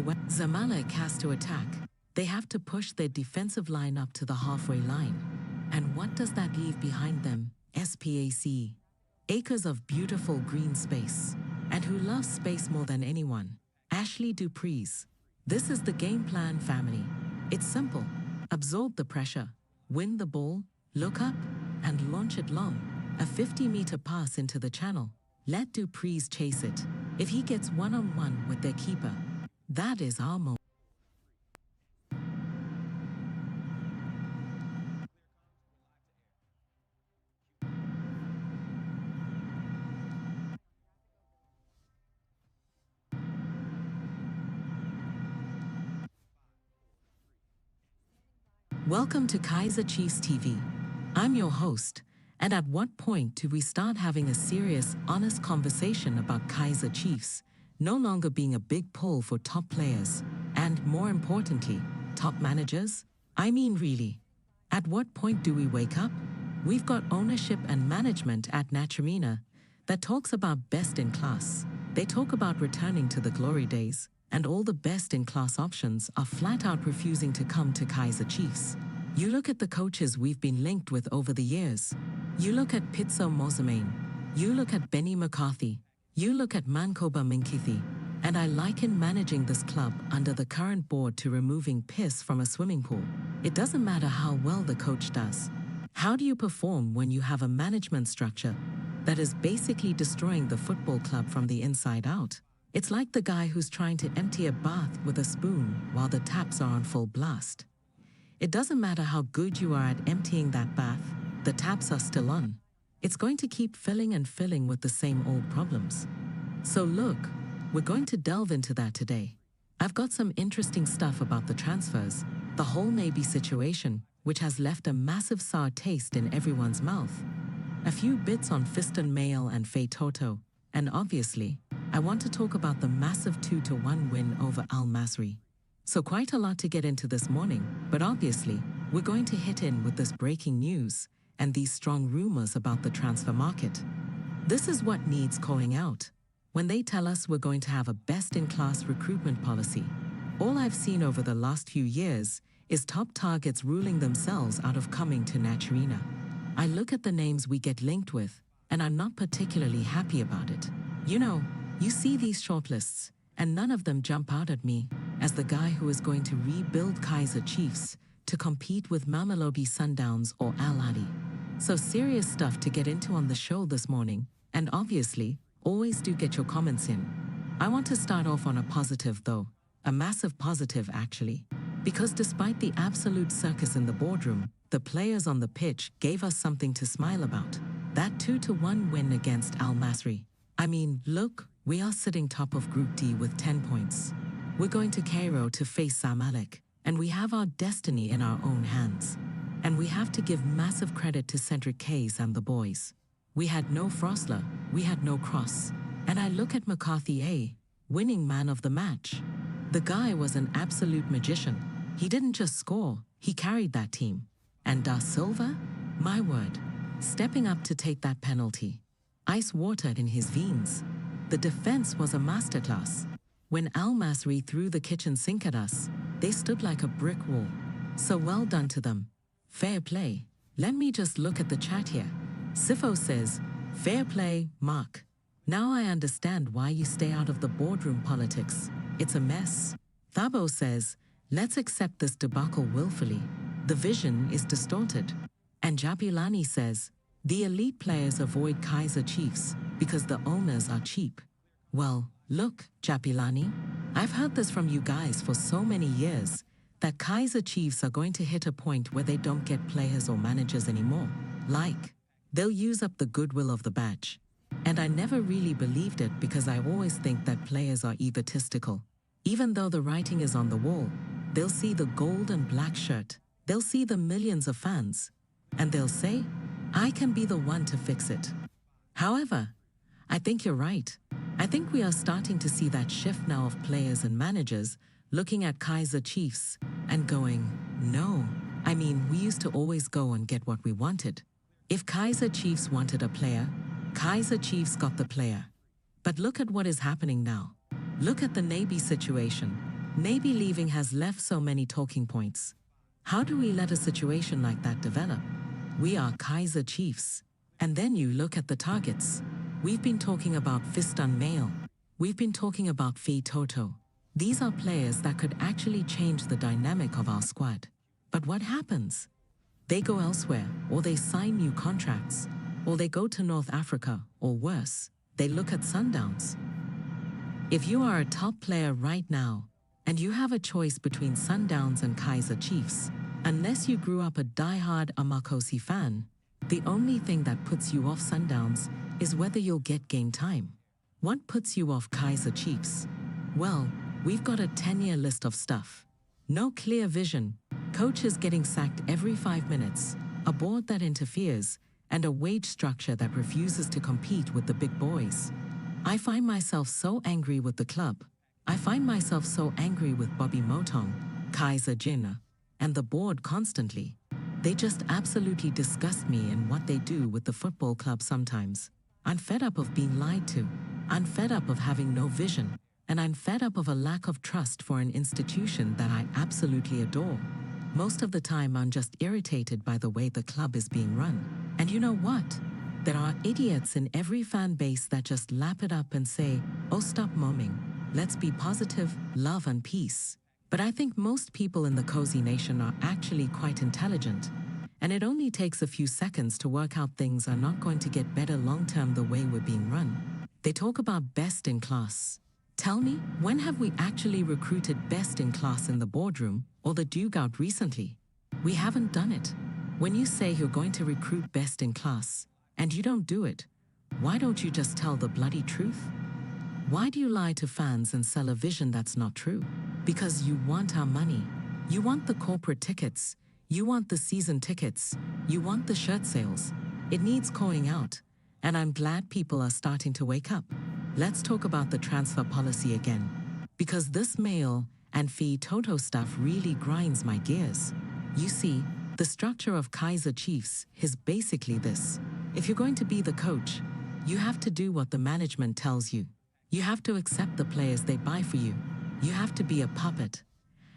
Zamalek has to attack. They have to push their defensive line up to the halfway line. And what does that leave behind them? SPAC. Acres of beautiful green space. And who loves space more than anyone? Ashley Dupree's. This is the game plan, family. It's simple. Absorb the pressure, win the ball, look up, and launch it long. A 50-meter pass into the channel. Let Dupree's chase it. If he gets one-on-one with their keeper, that is our moment. Welcome to Kaizer Chiefs TV. I'm your host, and at what point do we start having a serious, honest conversation about Kaizer Chiefs no longer being a big pull for top players, and more importantly, top managers? I mean really, at what point do we wake up? We've got ownership and management at Natremina that talks about best in class. They talk about returning to the glory days, and all the best-in-class options are flat out refusing to come to Kaizer Chiefs. You look at the coaches we've been linked with over the years. You look at Pitso Mozamane. You look at Benny McCarthy. You look at Mankoba Minkithi. And I liken managing this club under the current board to removing piss from a swimming pool. It doesn't matter how well the coach does. How do you perform when you have a management structure that is basically destroying the football club from the inside out? It's like the guy who's trying to empty a bath with a spoon while the taps are on full blast. It doesn't matter how good you are at emptying that bath, the taps are still on. It's going to keep filling and filling with the same old problems. So look, we're going to delve into that today. I've got some interesting stuff about the transfers, the whole Nabi situation, which has left a massive sour taste in everyone's mouth, a few bits on Fiston Mail and Faye Toto, and obviously, I want to talk about the massive 2-1 win over Al Masry. So quite a lot to get into this morning, but obviously, we're going to hit in with this breaking news and these strong rumors about the transfer market. This is what needs calling out. When they tell us we're going to have a best-in-class recruitment policy, all I've seen over the last few years is top targets ruling themselves out of coming to Natremina. I look at the names we get linked with, and I'm not particularly happy about it. You know, you see these shortlists, and none of them jump out at me as the guy who is going to rebuild Kaizer Chiefs to compete with Mamelodi Sundowns or Al Ahly. So serious stuff to get into on the show this morning, and obviously, always do get your comments in. I want to start off on a positive though, a massive positive actually, because despite the absolute circus in the boardroom, the players on the pitch gave us something to smile about. That 2-1 win against Al Masry. I mean, look, we are sitting top of Group D with 10 points. We're going to Cairo to face Zamalek, and we have our destiny in our own hands. And we have to give massive credit to Cedric Case and the boys. We had no Frosler, we had no Cross. And I look at McCarthy, winning man of the match. The guy was an absolute magician. He didn't just score, he carried that team. And Da Silva? My word, stepping up to take that penalty. Ice water in his veins. The defense was a masterclass. When Al Masry threw the kitchen sink at us, they stood like a brick wall. So well done to them. Fair play. Let me just look at the chat here. Sifo says, fair play, Mark. Now I understand why you stay out of the boardroom politics. It's a mess. Thabo says, let's accept this debacle willfully. The vision is distorted. And Jabulani says, the elite players avoid Kaizer Chiefs because the owners are cheap. Well, look, Jabulani, I've heard this from you guys for so many years that Kaizer Chiefs are going to hit a point where they don't get players or managers anymore. Like, they'll use up the goodwill of the badge. And I never really believed it because I always think that players are egotistical. Even though the writing is on the wall, they'll see the gold and black shirt, they'll see the millions of fans, and they'll say, I can be the one to fix it. However, I think you're right. I think we are starting to see that shift now of players and managers looking at Kaizer Chiefs and going, no. I mean, we used to always go and get what we wanted. If Kaizer Chiefs wanted a player, Kaizer Chiefs got the player. But look at what is happening now. Look at the Nabi situation. Nabi leaving has left so many talking points. How do we let a situation like that develop? We are Kaizer Chiefs. And then you look at the targets. We've been talking about Fiston Mail. We've been talking about Fee Toto. These are players that could actually change the dynamic of our squad. But what happens? They go elsewhere, or they sign new contracts, or they go to North Africa, or worse, they look at Sundowns. If you are a top player right now, and you have a choice between Sundowns and Kaizer Chiefs, unless you grew up a die-hard Amakhosi fan, the only thing that puts you off Sundowns is whether you'll get game time. What puts you off Kaizer Chiefs? Well, we've got a 10-year list of stuff. No clear vision, coaches getting sacked every 5 minutes, a board that interferes, and a wage structure that refuses to compete with the big boys. I find myself so angry with the club. I find myself so angry with Bobby Motong, Kaizer Chiefs, and the board constantly. They just absolutely disgust me in what they do with the football club sometimes. I'm fed up of being lied to. I'm fed up of having no vision. And I'm fed up of a lack of trust for an institution that I absolutely adore. Most of the time, I'm just irritated by the way the club is being run. And you know what? There are idiots in every fan base that just lap it up and say, oh, stop moaning. Let's be positive, love and peace. But I think most people in the Cozy Nation are actually quite intelligent. And it only takes a few seconds to work out things are not going to get better long-term the way we're being run. They talk about best in class. Tell me, when have we actually recruited best in class in the boardroom or the dugout recently? We haven't done it. When you say you're going to recruit best in class, and you don't do it, why don't you just tell the bloody truth? Why do you lie to fans and sell a vision that's not true? Because you want our money. You want the corporate tickets. You want the season tickets. You want the shirt sales. It needs calling out. And I'm glad people are starting to wake up. Let's talk about the transfer policy again. Because this Mail and Fee Toto stuff really grinds my gears. You see, the structure of Kaizer Chiefs is basically this. If you're going to be the coach, you have to do what the management tells you. You have to accept the players they buy for you. You have to be a puppet.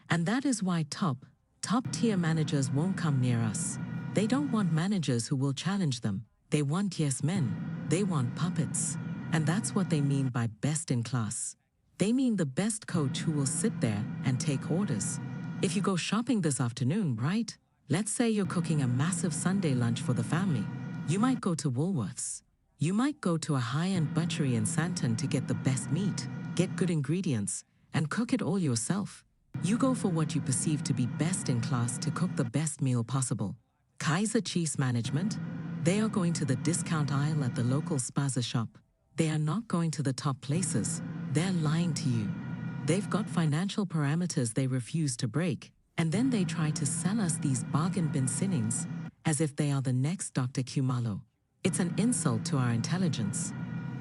And that is why top-tier managers won't come near us. They don't want managers who will challenge them. They want yes men. They want puppets. And that's what they mean by best in class. They mean the best coach who will sit there and take orders. If you go shopping this afternoon, right? Let's say you're cooking a massive Sunday lunch for the family. You might go to Woolworths. You might go to a high-end butchery in Santon to get the best meat, get good ingredients, and cook it all yourself. You go for what you perceive to be best in class to cook the best meal possible. Kaizer Chiefs management, they are going to the discount aisle at the local spaza shop. They are not going to the top places. They're lying to you. They've got financial parameters they refuse to break, and then they try to sell us these bargain bin signings as if they are the next Dr. Kumalo. It's an insult to our intelligence.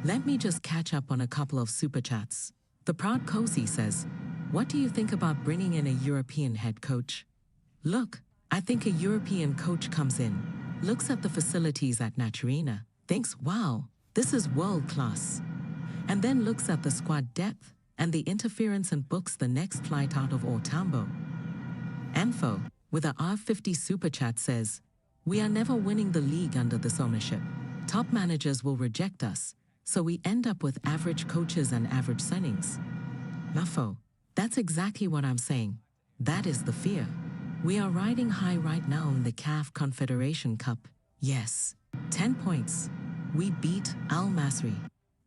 Let me just catch up on a couple of super chats. The Proud Cozy says, what do you think about bringing in a European head coach? Look, I think a European coach comes in, looks at the facilities at Naturina, thinks, wow, this is world class, and then looks at the squad depth and the interference and books the next flight out of Ortambo. Enfo, with a R50 super chat says, we are never winning the league under this ownership. Top managers will reject us, so we end up with average coaches and average signings. Mafo, that's exactly what I'm saying. That is the fear. We are riding high right now in the CAF Confederation Cup. Yes, 10 points. We beat Al Masry.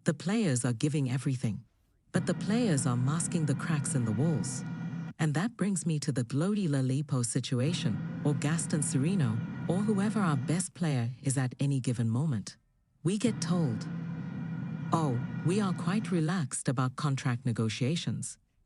The players are giving everything, but the players are masking the cracks in the walls. And that brings me to the Glody Lalipo situation, or Gaston Sereno, or whoever our best player is at any given moment. We get told, oh, we are quite relaxed about contract negotiations.